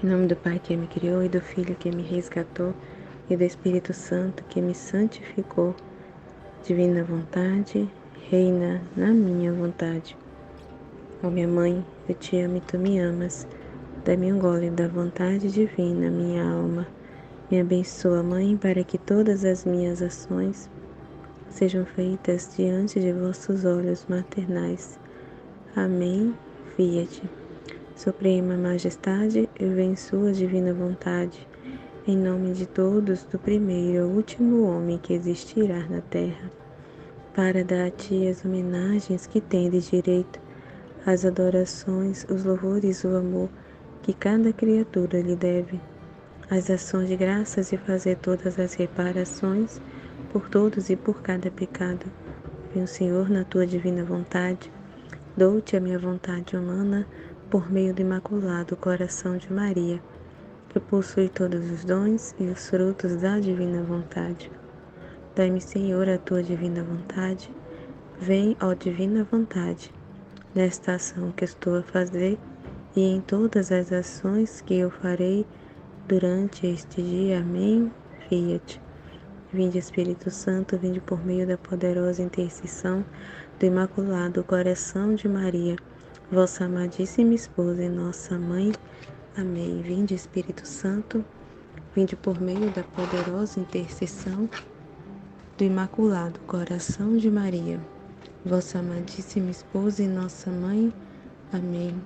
Em nome do Pai que me criou, e do Filho que me resgatou, e do Espírito Santo que me santificou. Divina vontade, reina na minha vontade. Ó minha mãe, eu te amo e tu me amas. Dá-me um gole da vontade divina, minha alma. Me abençoa, Mãe, para que todas as minhas ações sejam feitas diante de vossos olhos maternais. Amém. Fiat. Suprema Majestade, eu venho sua divina vontade, em nome de todos, do primeiro ao último homem que existirá na terra, para dar a ti as homenagens que tendes direito, as adorações, os louvores, o amor que cada criatura lhe deve, as ações de graças e fazer todas as reparações por todos e por cada pecado. Venho, Senhor, na tua divina vontade, dou-te a minha vontade humana por meio do imaculado coração de Maria, que possui todos os dons e os frutos da divina vontade. Dai-me, Senhor, a tua divina vontade. Vem, ó divina vontade, nesta ação que estou a fazer e em todas as ações que eu farei durante este dia. Amém. Fiat. Vinde, Espírito Santo, vinde por meio da poderosa intercessão do Imaculado Coração de Maria, vossa amadíssima esposa e nossa mãe. Amém. Vinde, Espírito Santo, vinde por meio da poderosa intercessão do Imaculado Coração de Maria, vossa amadíssima esposa e nossa mãe. Amém.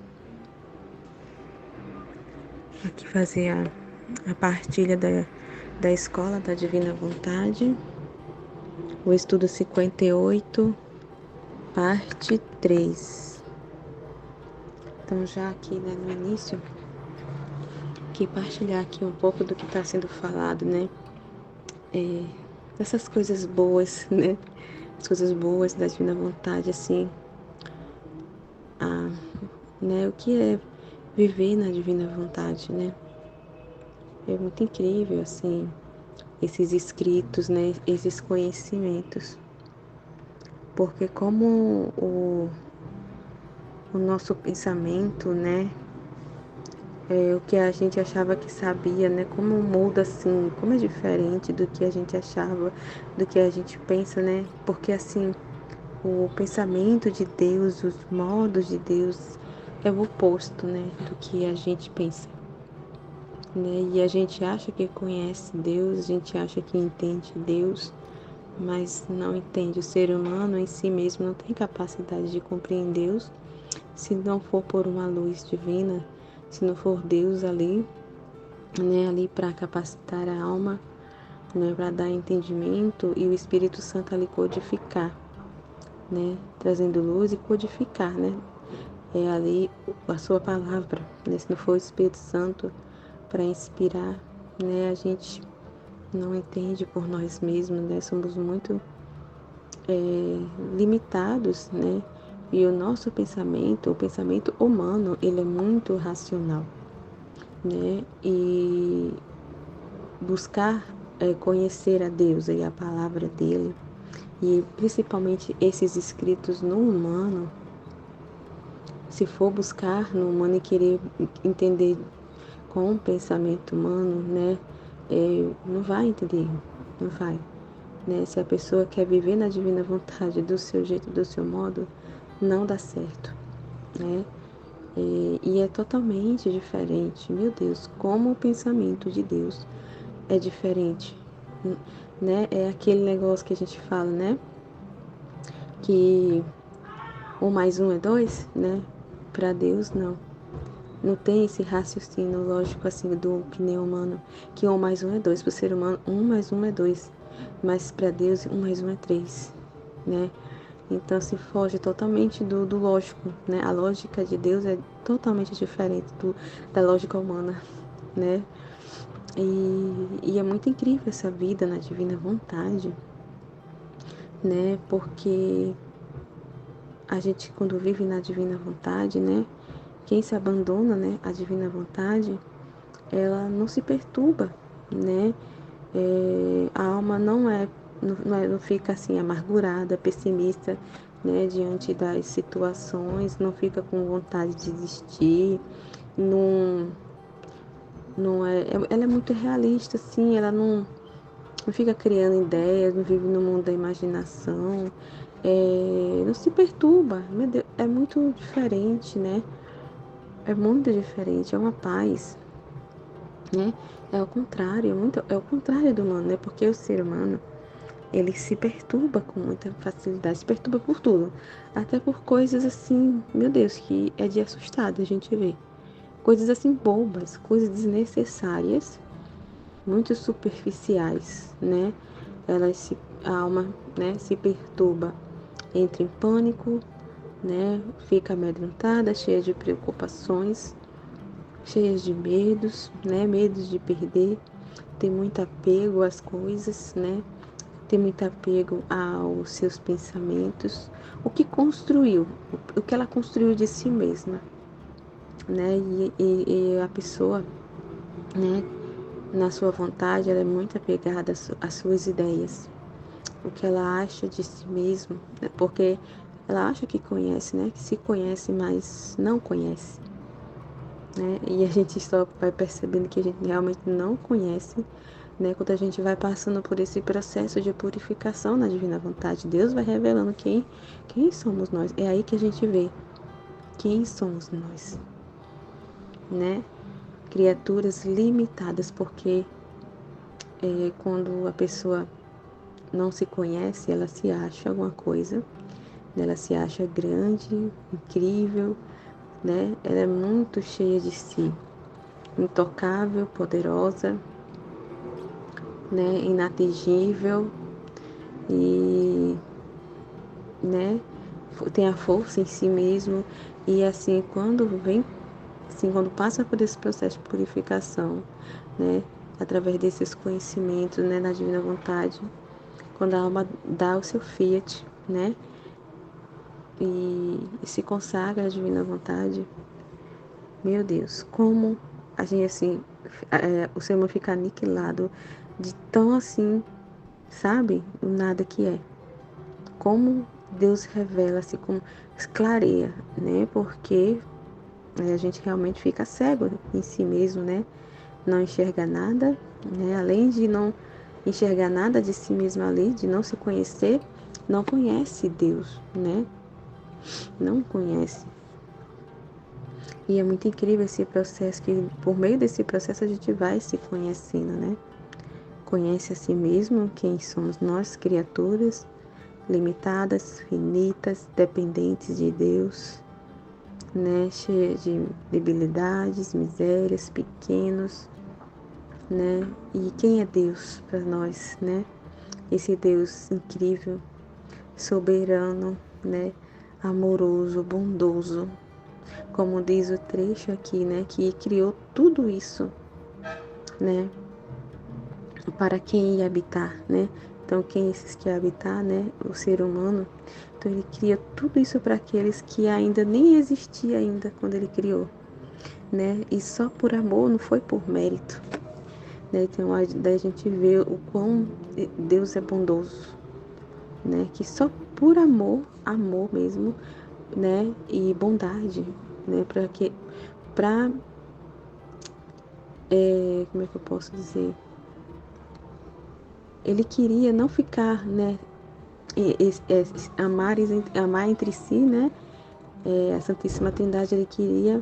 Aqui fazer a partilha da Escola da Divina Vontade, o estudo 58, parte 3. Então, já aqui, né, no início, que partilhar aqui um pouco do que está sendo falado, né? Dessas coisas boas, né? As coisas boas da Divina Vontade, assim, né? O que é viver na Divina Vontade, né? É muito incrível, assim, esses escritos, né? Esses conhecimentos. Porque como o nosso pensamento, né? O que a gente achava que sabia, né? Como muda assim, como é diferente do que a gente achava, do que a gente pensa, né? Porque assim, o pensamento de Deus, os modos de Deus é o oposto, né? Do que a gente pensa, né? E a gente acha que conhece Deus, a gente acha que entende Deus, mas não entende. O ser humano em si mesmo não tem capacidade de compreender Deus se não for por uma luz divina, se não for Deus ali, né, ali para capacitar a alma, né, para dar entendimento e o Espírito Santo ali codificar, né, trazendo luz e codificar, né, é ali a sua palavra, né, se não for o Espírito Santo para inspirar, né, a gente não entende por nós mesmos, né, somos muito limitados, né, e o nosso pensamento, o pensamento humano, ele é muito racional, né, e buscar conhecer a Deus e a palavra dele, e principalmente esses escritos no humano, se for buscar no humano e querer entender com o pensamento humano, né, não vai entender, não vai. Né? Se a pessoa quer viver na divina vontade do seu jeito, do seu modo, não dá certo, né? E é totalmente diferente. Meu Deus, como o pensamento de Deus é diferente, né? É aquele negócio que a gente fala, né? Que 1 mais 1 é 2, né? Para Deus, não. Não tem esse raciocínio lógico assim do que nem humano, que 1 mais 1 é 2. Para o ser humano, 1 mais 1 é 2. Mas para Deus, 1 mais 1 é 3, né? Então se foge totalmente do lógico, né? A lógica de Deus é totalmente diferente da lógica humana, né? E é muito incrível essa vida na divina vontade, né? Porque a gente, quando vive na divina vontade, né? Quem se abandona, né, à divina vontade, ela não se perturba, né? A alma não fica assim amargurada, pessimista, né, diante das situações, não fica com vontade de desistir, não, não é, ela é muito realista, assim, ela não fica criando ideias, não vive no mundo da imaginação, não se perturba. Meu Deus, é muito diferente, né? É muito diferente, é uma paz, né? É o contrário, é o contrário do humano, né? Porque o ser humano, ele se perturba com muita facilidade, se perturba por tudo. Até por coisas assim, meu Deus, que é de assustado a gente ver. Coisas assim bobas, coisas desnecessárias, muito superficiais, né? A alma, né, se perturba, entra em pânico, né? Fica amedrontada, cheia de preocupações, cheia de medos, né? Medos de perder, tem muito apego às coisas, né? Tem muito apego aos seus pensamentos, o que construiu, o que ela construiu de si mesma, né? E a pessoa, né, na sua vontade, ela é muito apegada às suas ideias, o que ela acha de si mesma, né? Porque ela acha que conhece, né? Que se conhece, mas não conhece, né? E a gente só vai percebendo que a gente realmente não conhece, né? Quando a gente vai passando por esse processo de purificação na divina vontade, Deus vai revelando quem somos nós. É aí que a gente vê quem somos nós, né? Criaturas limitadas, porque quando a pessoa não se conhece, ela se acha alguma coisa, né? Ela se acha grande, incrível, né? Ela é muito cheia de si, intocável, poderosa, né? Inatingível e, né? Tem a força em si mesmo. E assim, quando passa por esse processo de purificação, né? Através desses conhecimentos, né? Na divina vontade, quando a alma dá o seu fiat, né? E se consagra à divina vontade, meu Deus, como a gente assim, o ser humano fica aniquilado de tão assim, sabe, o nada que é. Como Deus revela-se, como clareia, né? Porque a gente realmente fica cego em si mesmo, né? Não enxerga nada, né? Além de não enxergar nada de si mesmo ali, de não se conhecer, não conhece Deus, né? Não conhece. E é muito incrível esse processo, que por meio desse processo a gente vai se conhecendo, né? Conhece a si mesmo, quem somos nós, criaturas limitadas, finitas, dependentes de Deus, né? Cheias de debilidades, misérias, pequenos, né? E quem é Deus para nós, né? Esse Deus incrível, soberano, né? Amoroso, bondoso, como diz o trecho aqui, né? Que criou tudo isso, né? Para quem ia habitar, né? Então, quem esses que ia habitar, né? O ser humano. Então, ele cria tudo isso para aqueles que ainda nem existia ainda quando ele criou, né? E só por amor, não foi por mérito, né? Então, daí a gente vê o quão Deus é bondoso, né? Que só por amor, amor mesmo, né? E bondade, né? Para como é que eu posso dizer? Ele queria não ficar, né? Amar entre si, né? A Santíssima Trindade, ele queria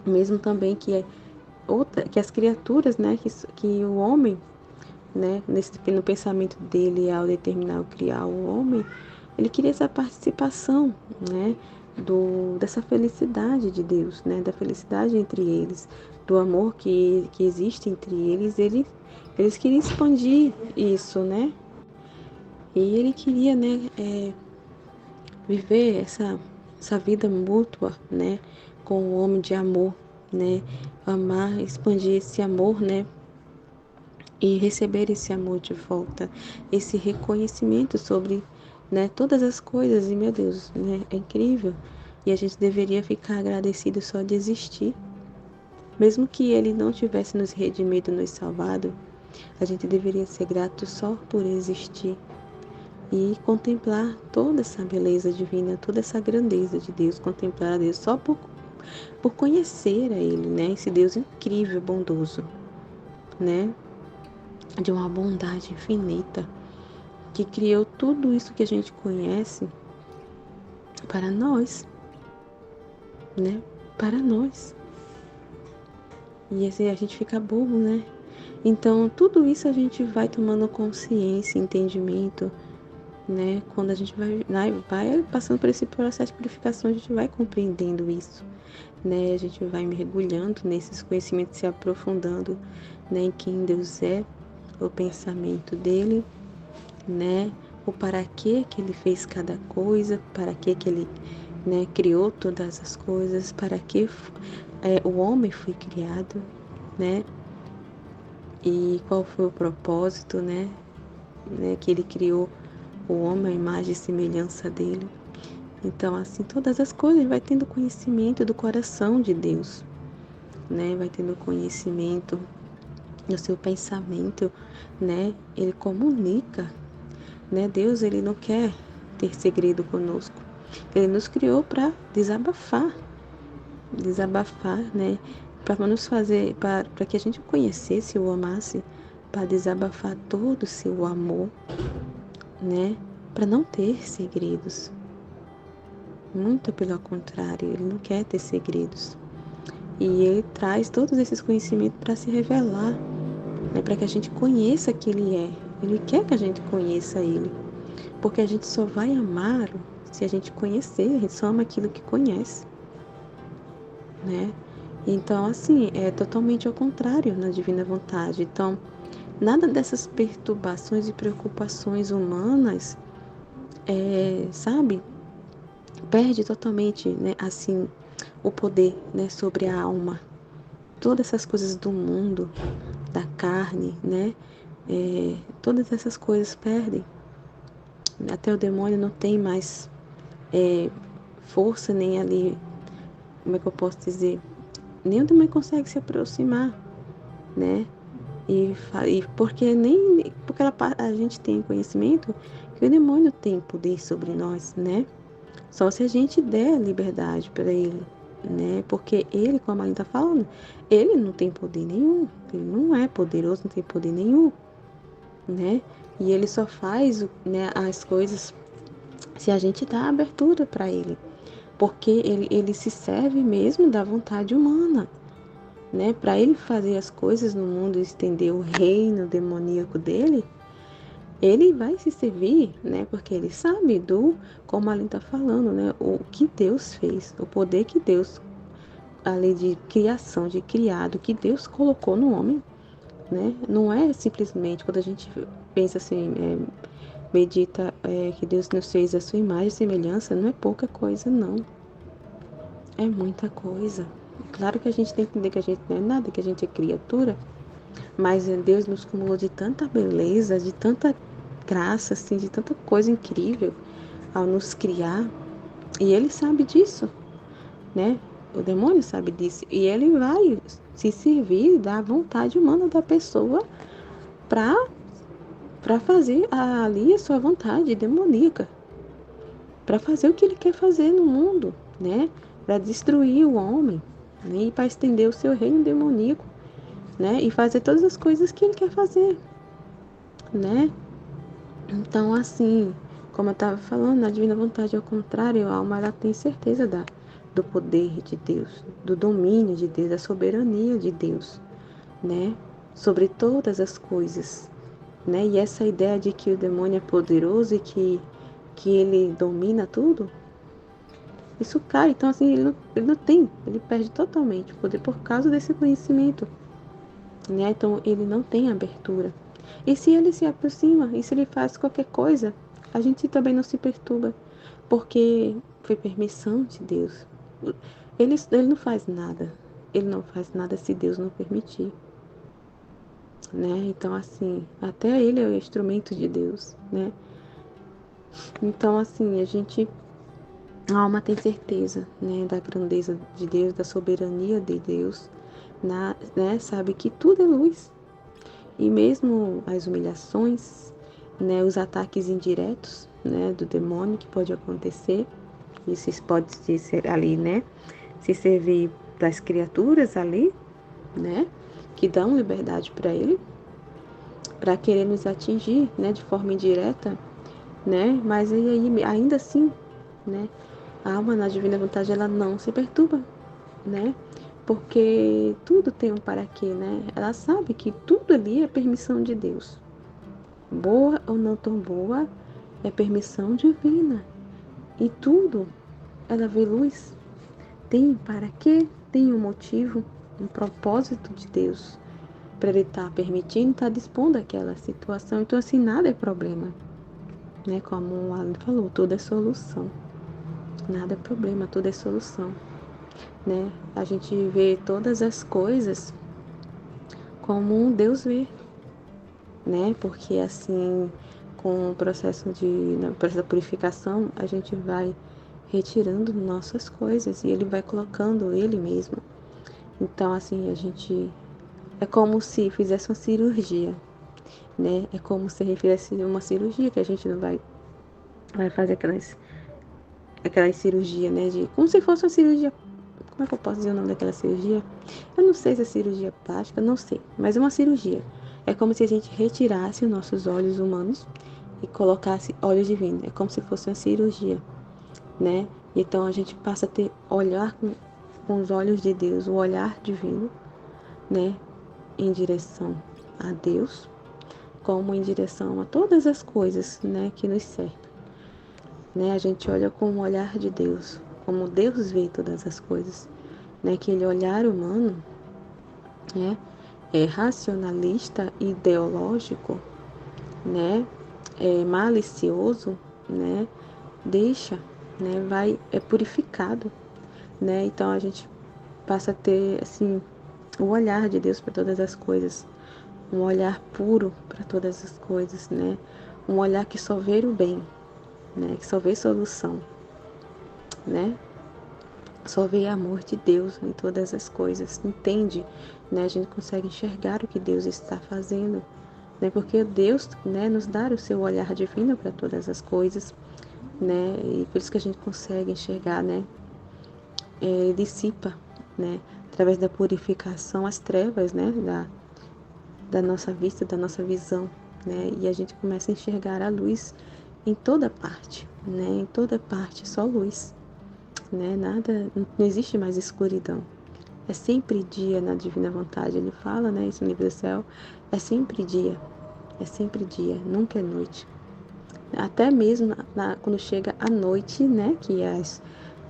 mesmo também que as criaturas, né? Que o homem, né? No pensamento dele, ao determinar o criar o homem, ele queria essa participação, né? Dessa felicidade de Deus, né? Da felicidade entre eles, do amor que existe entre eles. Eles queriam expandir isso, né? E ele queria, né? Viver essa vida mútua, né, com o homem de amor, né, amar, expandir esse amor, né, e receber esse amor de volta, esse reconhecimento sobre, né, todas as coisas, e meu Deus, né, é incrível, e a gente deveria ficar agradecido só de existir, mesmo que ele não tivesse nos redimido, nos salvado, a gente deveria ser grato só por existir, e contemplar toda essa beleza divina, toda essa grandeza de Deus, contemplar a Deus só por conhecer a Ele, né? Esse Deus incrível, bondoso, né? De uma bondade infinita, que criou tudo isso que a gente conhece para nós, né? Para nós. E assim a gente fica bobo, né? Então, tudo isso a gente vai tomando consciência, entendimento, né? Quando a gente vai passando por esse processo de purificação, a gente vai compreendendo isso, né? A gente vai mergulhando nesses conhecimentos, se aprofundando, né? Em quem Deus é, o pensamento dele, né? O para que ele fez cada coisa, para que ele, né, criou todas as coisas, para que o homem foi criado, né? E qual foi o propósito, né? Que ele criou o homem à imagem e semelhança dele. Então, assim, todas as coisas vai tendo conhecimento do coração de Deus, né? Vai tendo conhecimento do seu pensamento, né? Ele comunica, né? Deus, ele não quer ter segredo conosco. Ele nos criou para desabafar, né? Para nos fazer, para que a gente conhecesse ou amasse, para desabafar todo o seu amor, né? Para não ter segredos. Muito pelo contrário, ele não quer ter segredos. E ele traz todos esses conhecimentos para se revelar, né? Para que a gente conheça quem ele é. Ele quer que a gente conheça ele. Porque a gente só vai amá-lo se a gente conhecer, a gente só ama aquilo que conhece, né? Então, assim, é totalmente ao contrário na divina vontade. Então, nada dessas perturbações e preocupações humanas, sabe, perde totalmente, né, assim, o poder, né, sobre a alma. Todas essas coisas do mundo, da carne, né, todas essas coisas perdem. Até o demônio não tem mais força nem ali, como é que eu posso dizer, nem o demônio consegue se aproximar, né? E porque a gente tem conhecimento que o demônio tem poder sobre nós, né? Só se a gente der liberdade para ele, né? Porque ele, como a Marlene está falando, ele não tem poder nenhum, ele não é poderoso, não tem poder nenhum, né? E ele só faz, né, as coisas se a gente dá abertura para ele, porque ele se serve mesmo da vontade humana, né? Para ele fazer as coisas no mundo, estender o reino demoníaco dele, ele vai se servir, né? Porque ele sabe como a Aline está falando, né? O que Deus fez, o poder que Deus, a lei de criação, de criado, que Deus colocou no homem, né? Não é simplesmente quando a gente pensa assim, medita que Deus nos fez a sua imagem e semelhança, não é pouca coisa, não. É muita coisa. Claro que a gente tem que entender que a gente não é nada, que a gente é criatura, mas Deus nos cumulou de tanta beleza, de tanta graça, assim, de tanta coisa incrível ao nos criar. E Ele sabe disso, né? O demônio sabe disso. E ele vai se servir da vontade humana da pessoa para fazer ali a sua vontade demoníaca, para fazer o que ele quer fazer no mundo, né? Para destruir o homem, né? E para estender o seu reino demoníaco, né? E fazer todas as coisas que ele quer fazer, né? Então, assim, como eu estava falando, a divina vontade, ao contrário, a alma ela tem certeza do poder de Deus, do domínio de Deus, da soberania de Deus, né? Sobre todas as coisas, né? E essa ideia de que o demônio é poderoso e que ele domina tudo, isso cai. Então, assim, ele perde totalmente o poder por causa desse conhecimento, né? Então, ele não tem abertura. E se ele se aproxima, e se ele faz qualquer coisa, a gente também não se perturba, porque foi permissão de Deus. Ele não faz nada. Ele não faz nada se Deus não permitir, né? Então, assim, até ele é o instrumento de Deus, né? Então, assim, a alma tem certeza, né, da grandeza de Deus, da soberania de Deus, né? Sabe que tudo é luz. E mesmo as humilhações, né, os ataques indiretos, né, do demônio que pode acontecer, isso pode ser ali, né, se servir das criaturas ali, né, que dão liberdade para ele, para querer nos atingir, né, de forma indireta, né, mas aí ainda assim, né, a alma na divina vontade ela não se perturba, né, porque tudo tem um para quê, né, ela sabe que tudo ali é permissão de Deus, boa ou não tão boa, é permissão divina, e tudo ela vê luz, tem um para quê, tem um motivo, um propósito de Deus, para ele estar permitindo, estar dispondo daquela situação. Então, assim, nada é problema, né? Como o Alan falou, tudo é solução. Nada é problema, tudo é solução, né? A gente vê todas as coisas como um Deus vê, né? Porque, assim, com o processo no processo da purificação, a gente vai retirando nossas coisas e ele vai colocando ele mesmo. Então, assim, a gente... É como se fizesse uma cirurgia, né? É como se fizesse uma cirurgia, que a gente não vai fazer aquelas cirurgias, né? Como se fosse uma cirurgia. Como é que eu posso dizer o nome daquela cirurgia? Eu não sei se é cirurgia plástica, não sei, mas é uma cirurgia. É como se a gente retirasse os nossos olhos humanos e colocasse olhos divinos. É como se fosse uma cirurgia, né? Então a gente passa a ter olhar com os olhos de Deus, o olhar divino, né? Em direção a Deus, como em direção a todas as coisas, né, que nos cercam, né? A gente olha com o olhar de Deus, como Deus vê todas as coisas, né? Aquele olhar humano, né, é racionalista, ideológico, né, é malicioso, né, deixa, né, é purificado, né? Então a gente passa a ter assim o olhar de Deus para todas as coisas, um olhar puro para todas as coisas, né? Um olhar que só vê o bem, né? Que só vê solução, né? Só vê amor de Deus em todas as coisas, entende, né? A gente consegue enxergar o que Deus está fazendo, né? Porque Deus, né, nos dá o seu olhar divino para todas as coisas, né? E por isso que a gente consegue enxergar, né? Dissipa, né? Através da purificação as trevas, né? Da nossa vista, da nossa visão, né? E a gente começa a enxergar a luz em toda parte, né? Em toda parte, só luz, né? Nada, não existe mais escuridão. É sempre dia na divina vontade. Ele fala, né? Isso no livro do céu, é sempre dia, nunca é noite. Até mesmo quando chega a noite, né? Que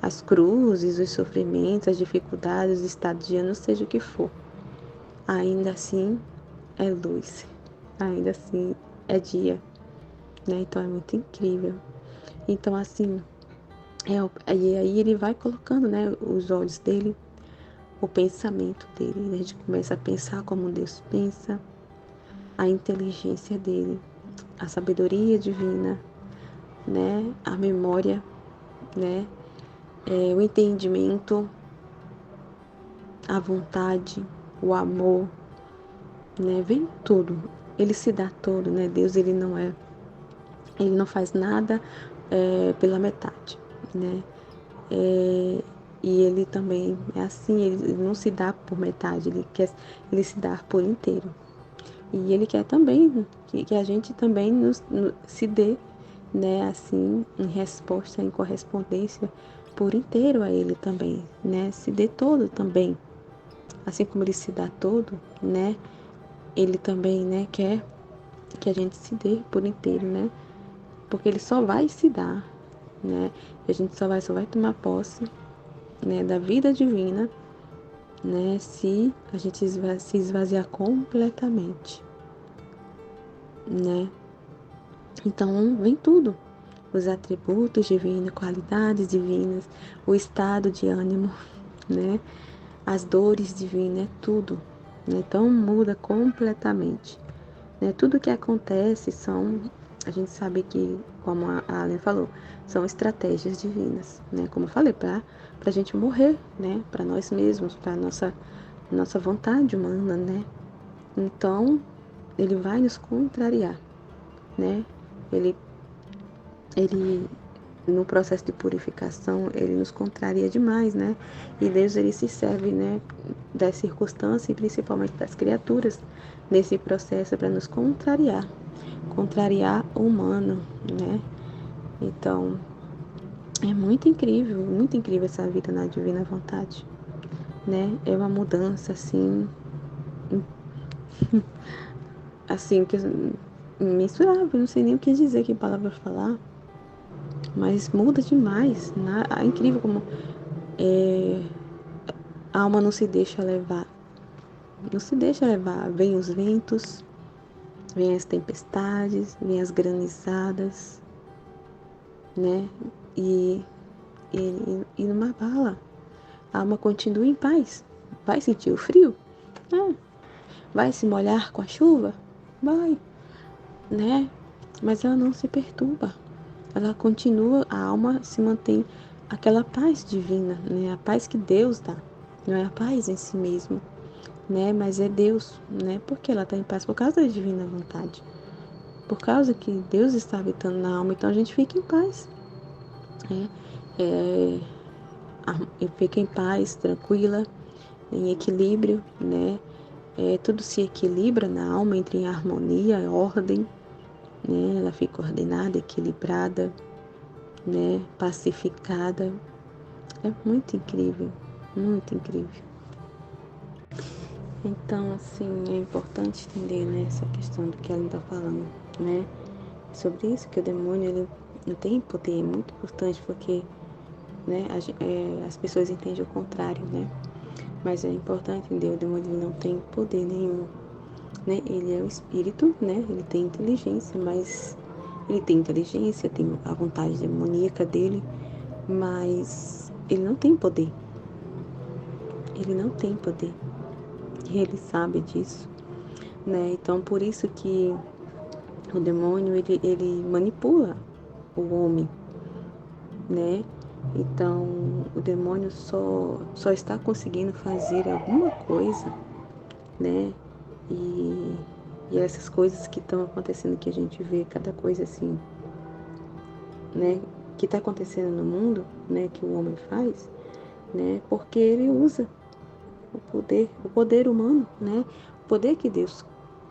as cruzes, os sofrimentos, as dificuldades, os estados de ano, seja o que for, ainda assim é luz, ainda assim é dia, né? Então é muito incrível. Então, assim, e aí ele vai colocando, né, os olhos dele, o pensamento dele, né? A gente começa a pensar como Deus pensa, a inteligência dele, a sabedoria divina, né? A memória, né? O entendimento, a vontade, o amor, né? Vem tudo. Ele se dá todo, né? Deus, ele não faz nada pela metade, né? E ele também é assim, ele não se dá por metade, ele se dá por inteiro. E ele quer também que a gente também se dê, né, assim, em resposta, em correspondência por inteiro a ele também, né? Se dê todo também. Assim como ele se dá todo, né? Ele também, né, quer que a gente se dê por inteiro, né? Porque ele só vai se dar, né? E a gente só vai tomar posse, né, da vida divina, né, se a gente se esvaziar completamente, né? Então vem tudo, os atributos divinos, qualidades divinas, o estado de ânimo, né? As dores divinas, tudo, né? Então muda completamente, né? Tudo que acontece a gente sabe que, como a Allen falou, são estratégias divinas, né? Como eu falei, para a gente morrer, né? Para nós mesmos, para nossa vontade humana, né? Então, ele vai nos contrariar, né? Ele no processo de purificação, ele nos contraria demais, né? E Deus, ele se serve, né, das circunstâncias e principalmente das criaturas nesse processo para nos contrariar o humano, né? Então, é muito incrível essa vida na divina vontade, né? É uma mudança, assim, que mensurável, não sei nem o que dizer, que palavra falar, mas muda demais, né? É incrível como a alma não se deixa levar, não se deixa levar. Vem os ventos, vem as tempestades, vem as granizadas, né? E, e numa bala, a alma continua em paz. Vai sentir o frio? Ah, vai se molhar com a chuva? Vai, né? Mas ela não se perturba. Ela continua, a alma se mantém aquela paz divina, né? A paz que Deus dá. Não é a paz em si mesmo, né? Mas é Deus, né? Porque ela está em paz por causa da divina vontade. Por causa que Deus está habitando na alma, então a gente fica em paz, né? É, fica em paz, tranquila, em equilíbrio, né? Tudo se equilibra na alma, entra em harmonia, ordem, né? Ela fica ordenada, equilibrada, né? Pacificada. É muito incrível, muito incrível. Então, assim, é importante entender, né, essa questão do que ela está falando, né? Sobre isso, que o demônio, ele não tem poder, é muito importante, porque, né, as pessoas entendem o contrário, né? Mas é importante entender, o demônio não tem poder nenhum, né? Ele é um espírito, né? Ele tem inteligência, mas ele tem inteligência, tem a vontade demoníaca dele, mas ele não tem poder. Ele não tem poder. E ele sabe disso, né? Então, por isso que o demônio, ele manipula o homem, né? Então, o demônio só está conseguindo fazer alguma coisa, né? E, e essas coisas que estão acontecendo, que a gente vê, cada coisa assim, né? Que está acontecendo no mundo, né? Que o homem faz, né? Porque ele usa o poder humano, né? O poder que Deus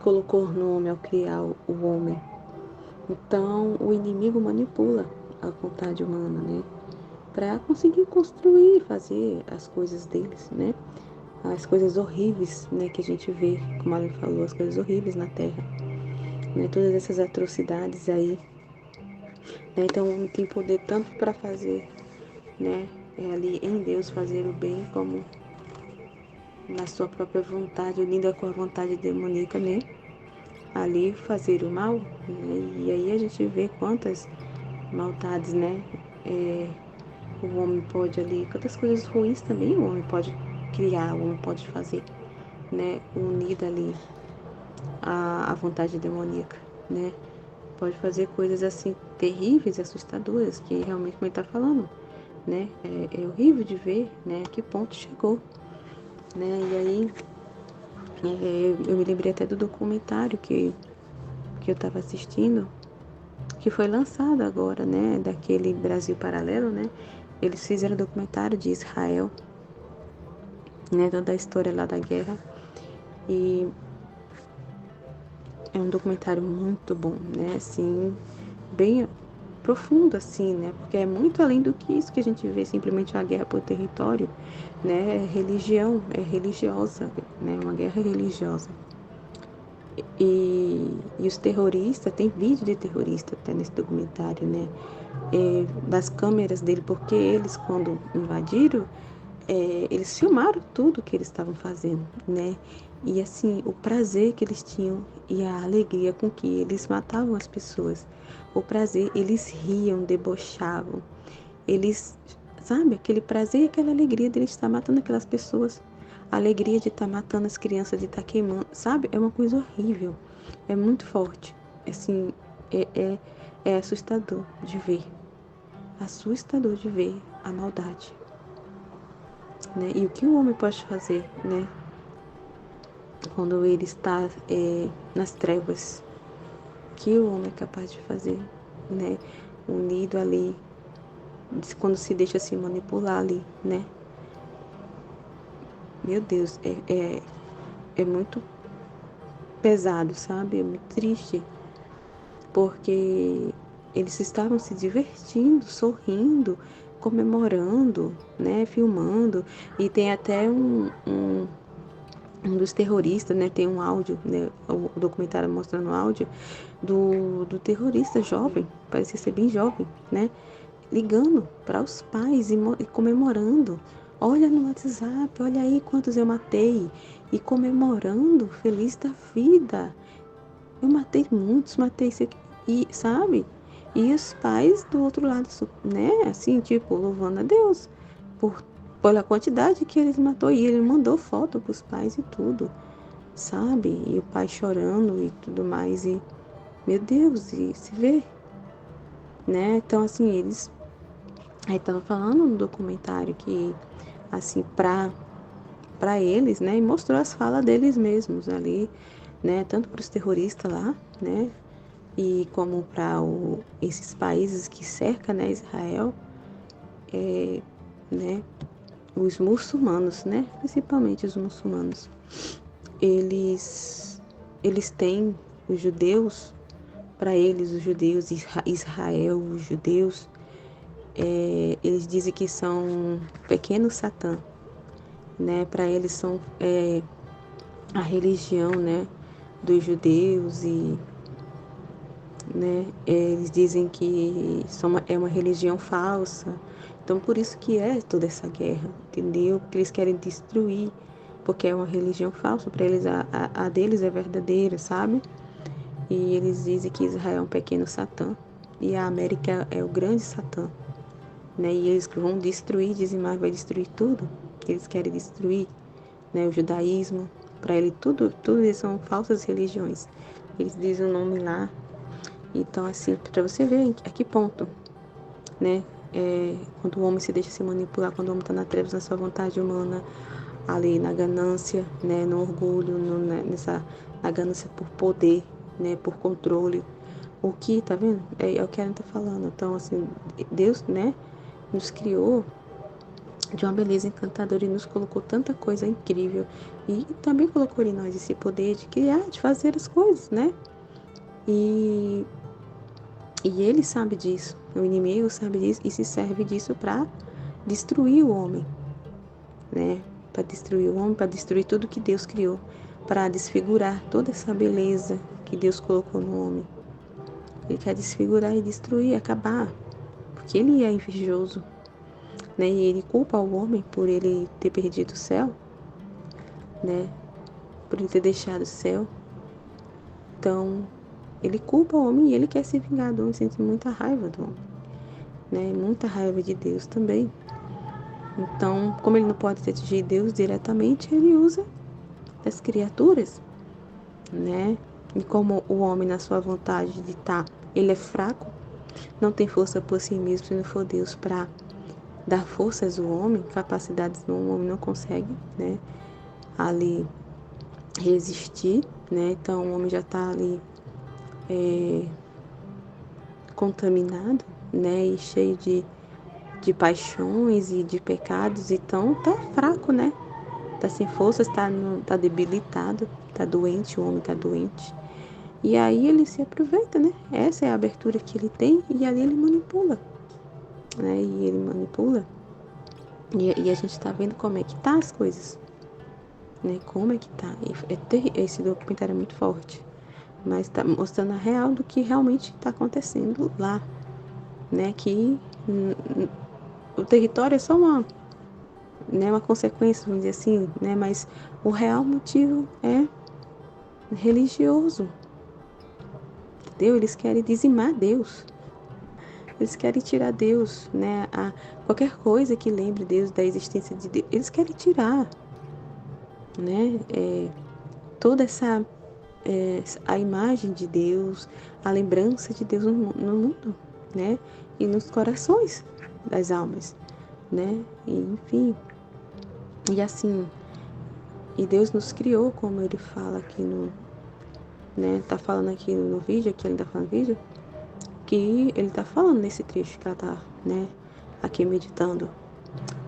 colocou no homem ao criar o homem. Então, o inimigo manipula a vontade humana, né? Para conseguir construir, fazer as coisas deles, né? As coisas horríveis, né? Que a gente vê, como ela falou, as coisas horríveis na Terra, né? Todas essas atrocidades aí, né? Então, o homem tem poder tanto para fazer, né? Ali em Deus fazer o bem, como na sua própria vontade, unida com a vontade demoníaca, né? Ali fazer o mal, né? E aí a gente vê quantas maldades, né? O homem pode ali, quantas coisas ruins também o homem pode criar, o homem pode fazer, né? Unida ali à vontade demoníaca, né? Pode fazer coisas assim terríveis, assustadoras, que realmente como ele está falando, né? É horrível de ver, né? A que ponto chegou, né? E aí eu me lembrei até do documentário que eu estava assistindo, que foi lançado agora, né? Daquele Brasil Paralelo, né? Eles fizeram um documentário de Israel, né? Toda a história lá da guerra. E é um documentário muito bom, né? Assim, bem profundo, assim, né? Porque é muito além do que isso que a gente vê, simplesmente uma guerra por território, né? É religião, é religiosa, né? Uma guerra religiosa. E os terroristas, tem vídeo de terrorista até nesse documentário, né? Das câmeras dele, porque eles, quando invadiram, eles filmaram tudo que eles estavam fazendo, né? E assim, o prazer que eles tinham e a alegria com que eles matavam as pessoas. O prazer, eles riam, debochavam. Eles, sabe, aquele prazer e aquela alegria de eles estar matando aquelas pessoas. A alegria de estar matando as crianças, de estar queimando, sabe? É uma coisa horrível. É muito forte. Assim, é, é, é assustador de ver. Assustador de ver a maldade, né? E o que o homem pode fazer, né? Quando ele está nas trevas, o que o homem é capaz de fazer, né? Unido ali, quando se deixa se manipular ali, né? Meu Deus, é muito pesado, sabe? É muito triste, porque eles estavam se divertindo, sorrindo, comemorando, né? Filmando, e tem até um dos terroristas, né? Tem um áudio, né? O documentário mostrando o áudio do terrorista jovem, parecia ser bem jovem, né? Ligando para os pais e comemorando. Olha no WhatsApp, olha aí quantos eu matei. E comemorando, feliz da vida. Eu matei muitos, matei isso aqui. E, sabe? E os pais do outro lado, né? Assim, tipo, louvando a Deus por, pela quantidade que eles matou. E ele mandou foto pros pais e tudo, sabe? E o pai chorando e tudo mais. E, meu Deus, e se vê, né? Então, assim, eles. Aí estavam falando no documentário que, assim, para eles, né? E mostrou as falas deles mesmos ali, né? Tanto para os terroristas lá, né? E como para esses países que cercam, né, Israel, né, os muçulmanos, né, principalmente os muçulmanos, eles, eles têm os judeus, para eles os judeus, Israel, os judeus, eles dizem que são pequenos satã, né, para eles são a religião, né, dos judeus e né? Eles dizem que é uma religião falsa. Então, por isso que é toda essa guerra, entendeu? Porque eles querem destruir, porque é uma religião falsa. Para eles, a deles é verdadeira, sabe? E eles dizem que Israel é um pequeno Satã e a América é o grande Satã, né? E eles vão destruir, dizimar, vai destruir tudo que eles querem destruir, né? O judaísmo, para ele tudo isso são falsas religiões. Eles dizem o nome lá. Então, assim, para você ver a que ponto, né? Quando o homem se deixa se manipular, quando o homem está na trevas, na sua vontade humana, ali na ganância, né? No orgulho, na ganância por poder, né? Por controle. O que, tá vendo? É o que a Ana tá falando. Então, assim, Deus, né? Nos criou de uma beleza encantadora e nos colocou tanta coisa incrível. E também colocou em nós esse poder de criar, de fazer as coisas, né? E ele sabe disso, o inimigo sabe disso e se serve disso para destruir o homem, né? Para destruir o homem, para destruir tudo que Deus criou, para desfigurar toda essa beleza que Deus colocou no homem. Ele quer desfigurar e destruir, acabar, porque ele é invejoso, né? E ele culpa o homem por ele ter perdido o céu, né? Por ele ter deixado o céu. Então, ele culpa o homem e ele quer se vingar do homem, sente muita raiva do homem, né? Muita raiva de Deus também. Então, como ele não pode atingir Deus diretamente, ele usa as criaturas, né? E como o homem, na sua vontade de estar, ele é fraco, não tem força por si mesmo, se não for Deus para dar forças ao homem, capacidades no homem não consegue, né? Ali resistir, né? Então, o homem já está ali contaminado, né? E cheio de paixões e de pecados, então tá fraco, né? Tá sem forças, tá debilitado, tá doente, o homem tá doente. E aí ele se aproveita, né? Essa é a abertura que ele tem e ali ele manipula, né? E ele manipula. E a gente tá vendo como é que tá as coisas, né? Como é que tá. Esse documentário é muito forte, mas tá mostrando a real do que realmente tá acontecendo lá, né? Que o território é só uma consequência, vamos dizer assim, né? Mas o real motivo é religioso, entendeu? Eles querem dizimar Deus, eles querem tirar Deus, né? Qualquer coisa que lembre Deus da existência de Deus, eles querem tirar, né? Toda a imagem de Deus, a lembrança de Deus no mundo, né? E nos corações das almas, né? E, enfim, e assim, e Deus nos criou, como ele fala aqui né? Tá falando aqui no vídeo, aqui ele tá falando no vídeo, que ele tá falando nesse trecho que ela tá, né? aqui meditando,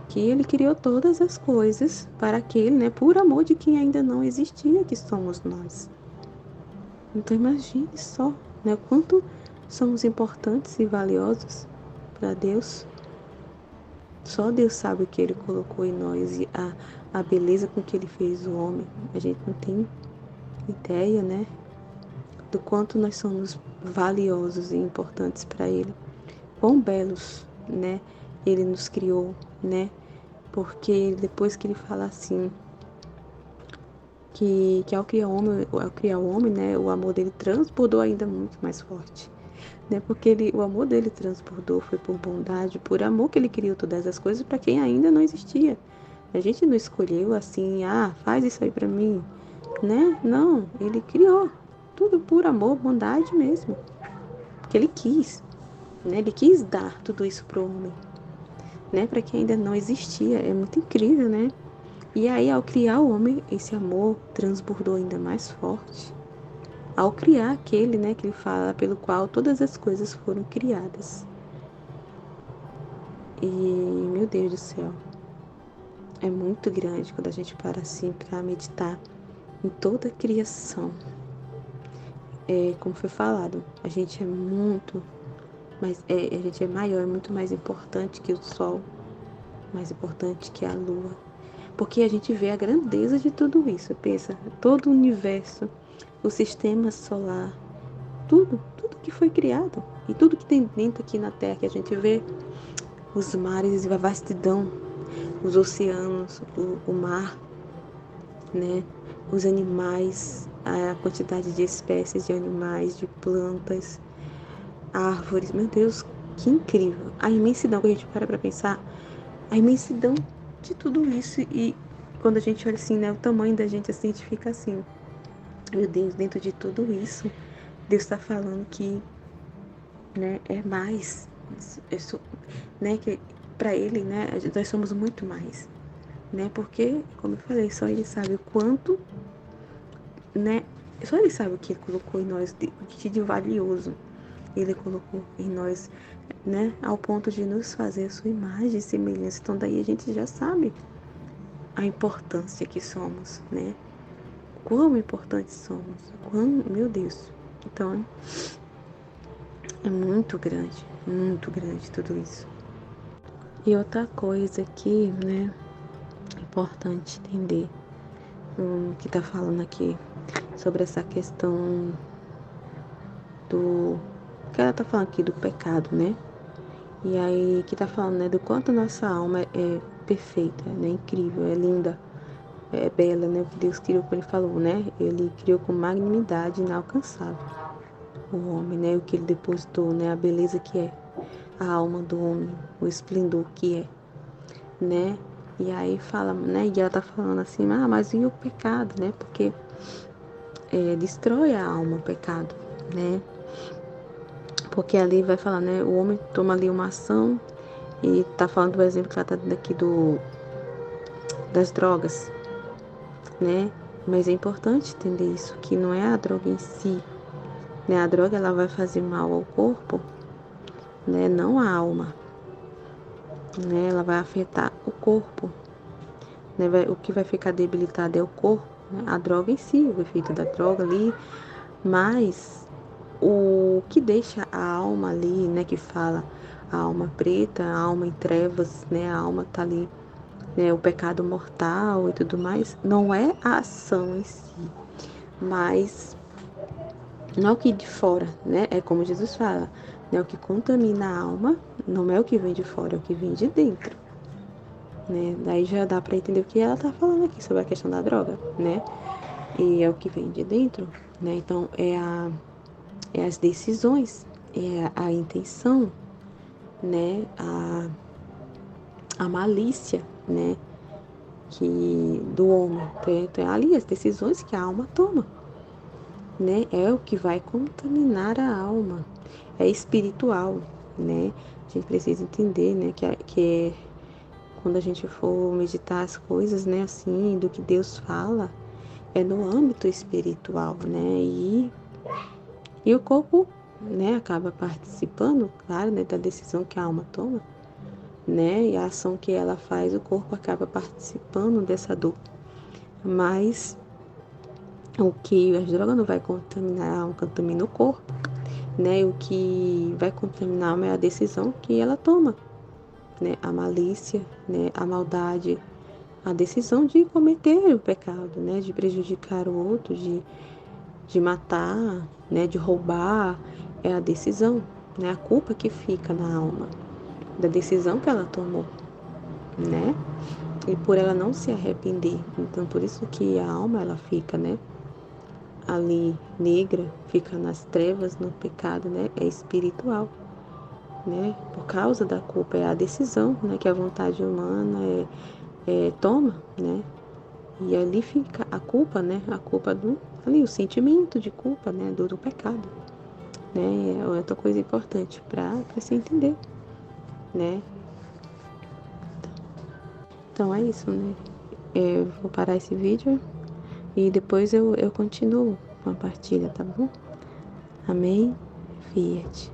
que ele criou todas as coisas para aquele, né, por amor de quem ainda não existia, que somos nós. Então imagine só, né, o quanto somos importantes e valiosos para Deus. Só Deus sabe o que Ele colocou em nós e a beleza com que Ele fez o homem. A gente não tem ideia, né, do quanto nós somos valiosos e importantes para Ele. Quão belos, né, Ele nos criou, né, porque depois que Ele fala assim, que ao criar o homem, né, o amor dele transbordou ainda muito mais forte. Né, porque o amor dele transbordou, foi por bondade, por amor que ele criou todas as coisas para quem ainda não existia. A gente não escolheu assim, faz isso aí para mim, né? Não, ele criou tudo por amor, bondade mesmo, porque ele quis, né? Ele quis dar tudo isso pro homem, né? Para quem ainda não existia. É muito incrível, né? E aí, ao criar o homem, esse amor transbordou ainda mais forte. Ao criar aquele, né, que ele fala, pelo qual todas as coisas foram criadas. E, meu Deus do céu, é muito grande quando a gente para assim para meditar em toda a criação. Como foi falado, a gente é muito, a gente é maior, é muito mais importante que o sol, mais importante que a lua. Porque a gente vê a grandeza de tudo isso. Pensa, todo o universo, o sistema solar, tudo que foi criado. E tudo que tem dentro aqui na Terra que a gente vê, os mares e a vastidão, os oceanos, o mar, né? Os animais, a quantidade de espécies de animais, de plantas, árvores. Meu Deus, que incrível! A imensidão que a gente para pensar, a imensidão de tudo isso. E quando a gente olha assim, né, o tamanho da gente, assim, a gente fica assim, meu Deus, dentro de tudo isso, Deus está falando que, né, é mais, né, que para Ele, né, nós somos muito mais, né, porque, como eu falei, só Ele sabe o quanto, né, só Ele sabe o que Ele colocou em nós de valioso. Ele colocou em nós, né, ao ponto de nos fazer a sua imagem e semelhança. Então daí a gente já sabe a importância que somos, né? Quão importantes somos, meu Deus. Então é muito grande tudo isso. E outra coisa que, né, é importante entender, que tá falando aqui sobre essa questão do que ela tá falando aqui do pecado, né? E aí que tá falando, né, do quanto nossa alma é perfeita, né, incrível, é linda, é bela, né, o que Deus criou, como ele falou, né, ele criou com magnanimidade inalcançável o homem, né, o que ele depositou, né, a beleza que é a alma do homem, o esplendor que é, né, e aí fala, né, e ela tá falando assim, mas e o pecado, né, porque destrói a alma o pecado, né, porque ali vai falar, né, o homem toma ali uma ação e tá falando do exemplo que ela tá dando aqui das drogas, né? Mas é importante entender isso, que não é a droga em si, né? A droga ela vai fazer mal ao corpo, né? Não a alma, né? Ela vai afetar o corpo, né? O que vai ficar debilitado é o corpo, né? A droga em si, o efeito da droga ali, mas o que deixa a alma ali, né? Que fala a alma preta, a alma em trevas, né? A alma tá ali, né? O pecado mortal e tudo mais, não é a ação em si, mas não é o que de fora, né? É como Jesus fala, né? O que contamina a alma não é o que vem de fora, é o que vem de dentro, né? Daí já dá para entender o que ela tá falando aqui sobre a questão da droga, né? E é o que vem de dentro, né? Então é as decisões, é a intenção, né? A malícia, né? Que do homem, então é ali as decisões que a alma toma, né? É o que vai contaminar a alma, é espiritual, né? A gente precisa entender, né, que quando a gente for meditar as coisas, né, assim, do que Deus fala, é no âmbito espiritual, né? E o corpo, né, acaba participando, claro, né, da decisão que a alma toma, né? E a ação que ela faz, o corpo acaba participando dessa dor. Mas o que as drogas não vai contaminar a alma, contamina o corpo, né? O que vai contaminar a alma é a decisão que ela toma, né? A malícia, né? A maldade, a decisão de cometer o pecado, né? De prejudicar o outro, de matar, né? De roubar, é a decisão, né? A culpa que fica na alma da decisão que ela tomou, né? E por ela não se arrepender. Então, por isso que a alma, ela fica, né? Ali, negra, fica nas trevas, no pecado, né? É espiritual, né? Por causa da culpa, é a decisão, né? Que a vontade humana toma, né? E ali fica a culpa, né? A culpa ali, o sentimento de culpa, né? Do pecado, né? É outra coisa importante para você entender, né? Então é isso, né? Eu vou parar esse vídeo e depois eu continuo com a partilha, tá bom? Amém? Fiat.